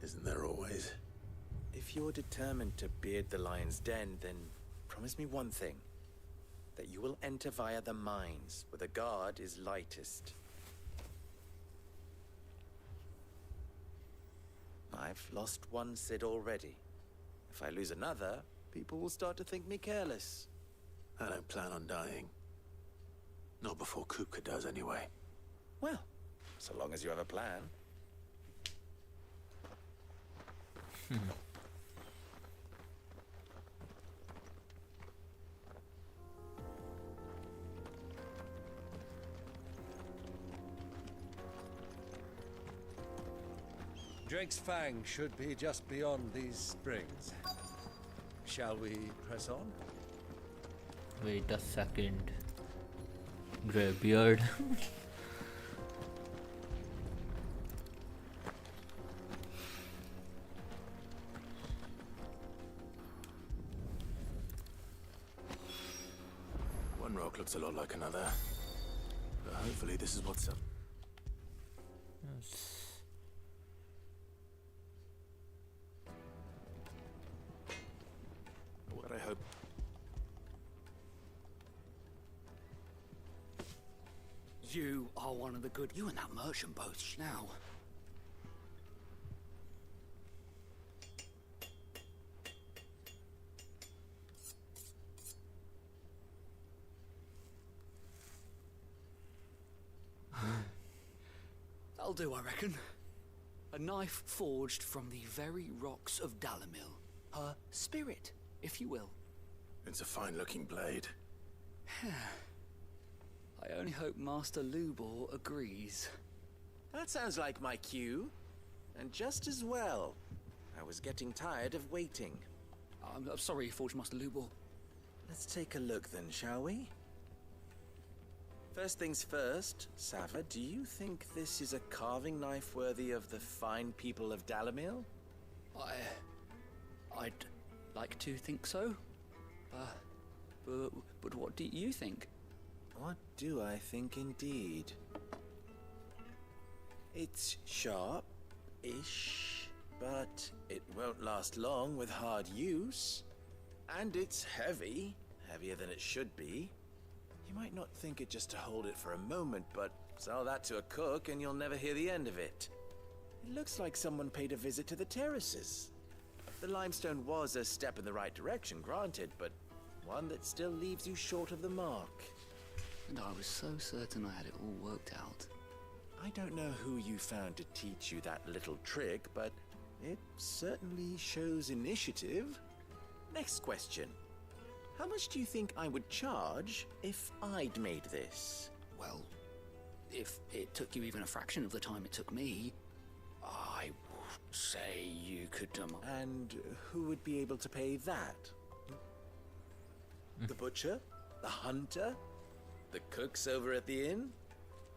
S3: Isn't there always?
S15: If you're determined to beard the lion's den, then promise me one thing. That you will enter via the mines, where the guard is lightest. I've lost one Cid already. If I lose another, people will start to think me careless.
S3: I don't plan on dying. Not before Kupka does, anyway.
S15: Well, so long as you have a plan.
S2: Drake's Fang should be just beyond these springs. Shall we press on?
S1: Wait a second. Greybeard.
S3: One rock looks a lot like another. But hopefully this is what's up.
S1: Yes.
S3: What I hope.
S5: You are one of the good... You and that merchant both now. That'll do, I reckon. A knife forged from the very rocks of Dalamil. Her spirit, if you will.
S3: It's a fine-looking blade.
S5: I only hope Master Lubor agrees.
S15: That sounds like my cue. And just as well. I was getting tired of waiting.
S5: I'm sorry, Forge Master Lubor.
S15: Let's take a look then, shall we? First things first, Sava, do you think this is a carving knife worthy of the fine people of Dalamil?
S5: I'd like to think so. But what do you think?
S15: What do I think indeed? It's sharp-ish, but it won't last long with hard use. And it's heavy, heavier than it should be. You might not think it just to hold it for a moment, but sell that to a cook and you'll never hear the end of it. It looks like someone paid a visit to the terraces. The limestone was a step in the right direction, granted, but one that still leaves you short of the mark.
S5: And I was so certain I had it all worked out.
S15: I don't know who you found to teach you that little trick, but it certainly shows initiative. Next question. How much do you think I would charge if I'd made this?
S5: Well, if it took you even a fraction of the time it took me, I would say you could...
S15: And who would be able to pay that? The butcher? The hunter? The cooks over at the inn?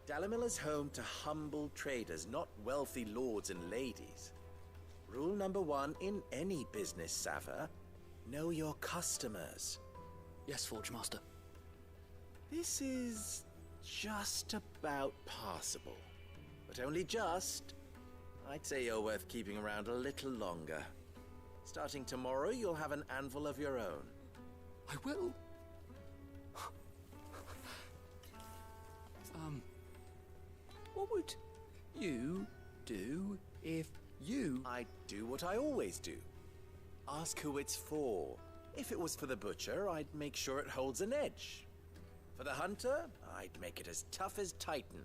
S15: Dalamilla's home to humble traders, not wealthy lords and ladies. Rule number 1 in any business, Sava: know your customers.
S5: Yes, Forge Master.
S15: This is just about passable. But only just. I'd say you're worth keeping around a little longer. Starting tomorrow, you'll have an anvil of your own.
S5: I will. What would you do if you...
S15: I'd do what I always do. Ask who it's for. If it was for the butcher, I'd make sure it holds an edge. For the hunter, I'd make it as tough as Titan.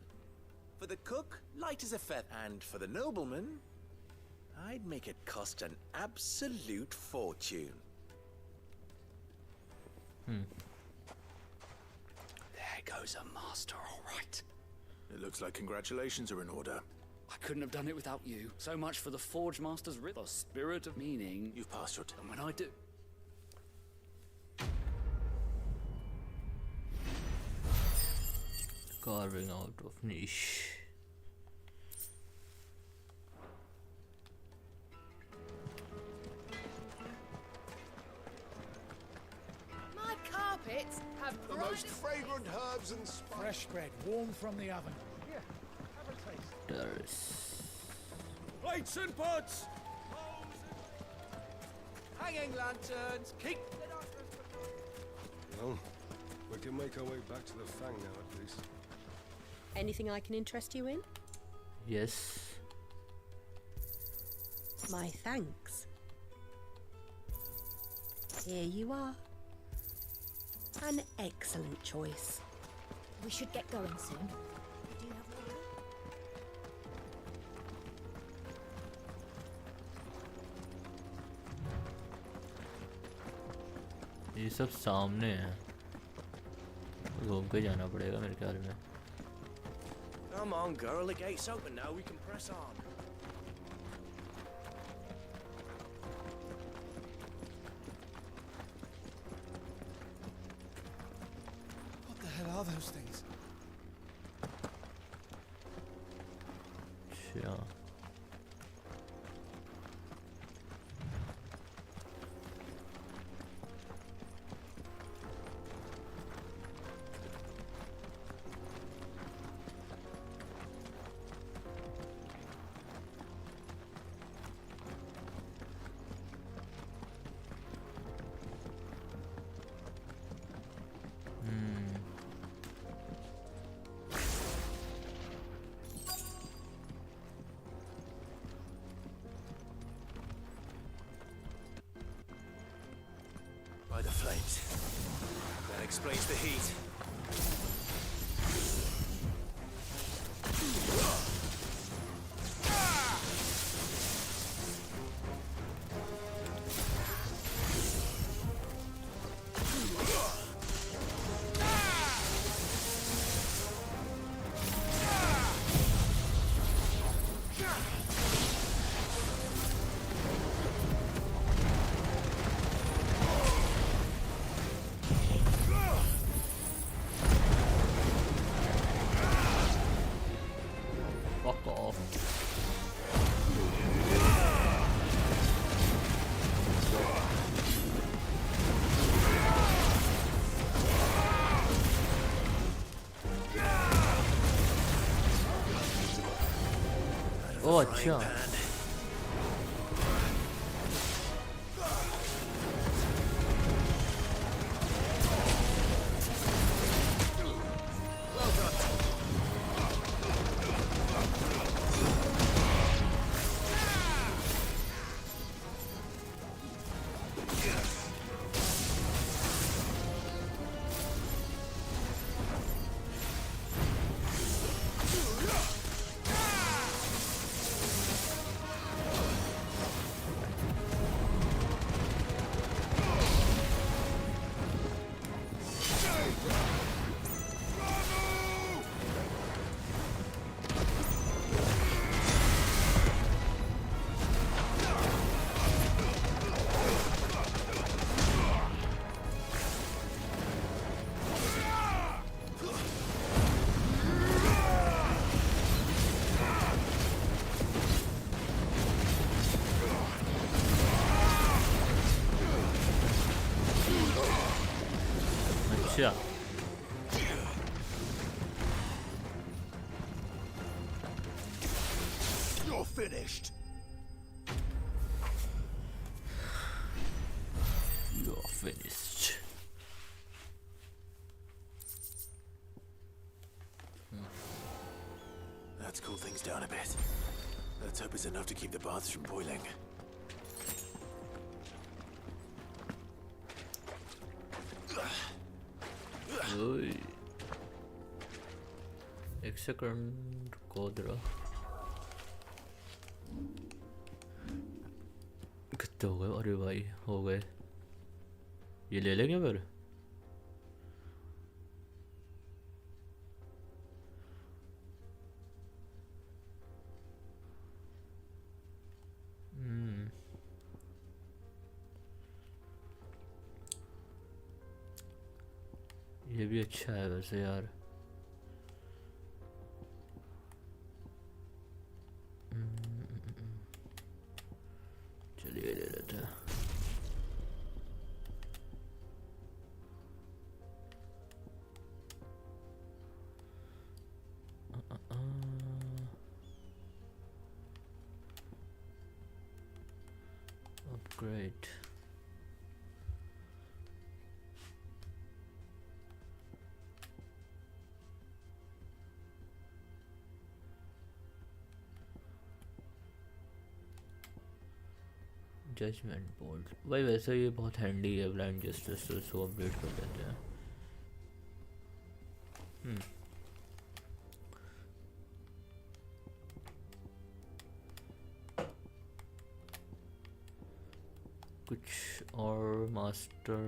S15: For the cook, light as a feather. And for the nobleman, I'd make it cost an absolute fortune.
S5: There goes a master, all right.
S3: It looks like congratulations are in order.
S5: I couldn't have done it without you. So much for the Forge Master's the spirit of meaning.
S3: You've passed your time.
S5: And when I do...
S1: Carving out of niche.
S9: My carpets have
S7: The most fragrant herbs and spices. Fresh bread, warm from the oven. Here, have a taste.
S1: Terrace.
S20: Plates and pots! Hanging lanterns! Keep...
S23: Well, we can make our way back to the Fang now, at least.
S11: Anything I can interest you in?
S1: Yes.
S11: My thanks. Here you are. An excellent choice.
S10: We should get going soon. Do you have water?
S1: ये सब सामने है, घूम के जाना पड़ेगा मेरे ख्याल में.
S22: Come on, girl, the gate's open now, we can press on.
S20: What the hell are those things?
S1: अच्छा.
S3: By the flames. That explains the heat.
S1: Fuck off. ओ अच्छा अच्छा
S7: You're finished.
S1: You're finished.
S3: Let's cool things down a bit. Let's hope it's enough to keep the baths from boiling.
S1: ओए एक second Kodra कितने हो गए अरे भाई हो गए ये ले लेंगे फिर ये भी अच्छा है वैसे यार चलिए ले लेते हैं अपग्रेड जजमेंट बोल्ट भाई वैसे ये बहुत हैंडी है ब्लाइंड जस्टिस तो इसको अपडेट कर देते हैं कुछ और मास्टर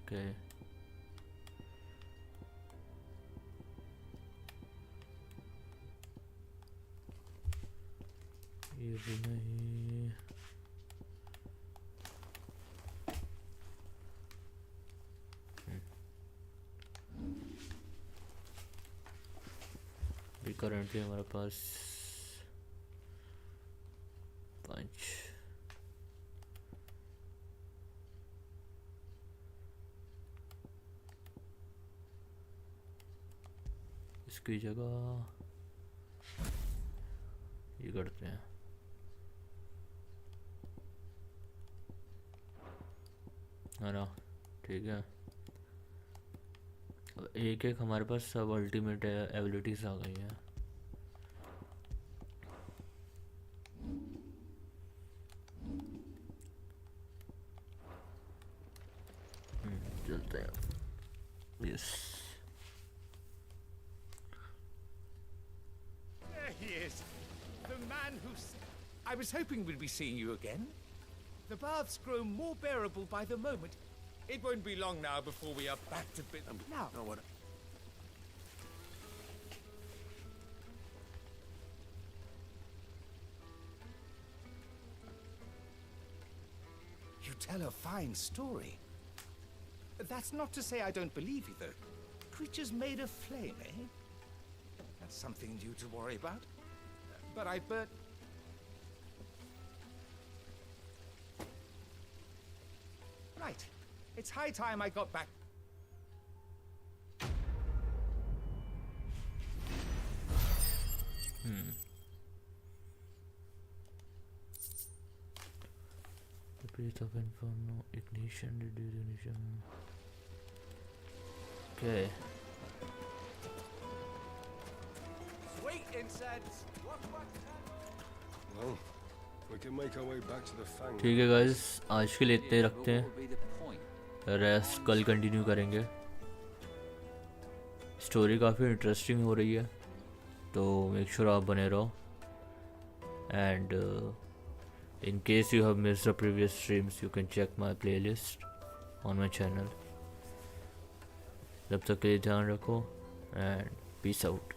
S1: ओके ये भी नहीं भी करंटली हमारे पास 5 इसकी जगह ये करते हैं है ना ठीक है अब एक एक हमारे पास सब अल्टीमेट एबिलिटीज आ गई हैं चलते हैं yes
S7: There he is. The man who's... I was hoping we'd be seeing you again. The baths grow more bearable by the moment. It won't be long now before we are back to now.
S3: No, what?
S7: You tell a fine story. That's not to say I don't believe you, though. Creatures made of flame, eh? That's something new to worry about. But I bet... Right. It's high time I got back.
S1: The priest of Inferno, ignition, reduce ignition. Okay.
S20: Sweet incense.
S23: Well, we can make our way back to the Fang.
S1: ठीक है guys, आज के लिए इतने रखते हैं, rest कल continue करेंगे। स्टोरी काफ़ी इंटरेस्टिंग हो रही है, तो मेक श्योर आप बने रहो। And in case you have missed the previous streams, you can check my playlist on my channel. तब तक के लिए ध्यान रखो and peace out.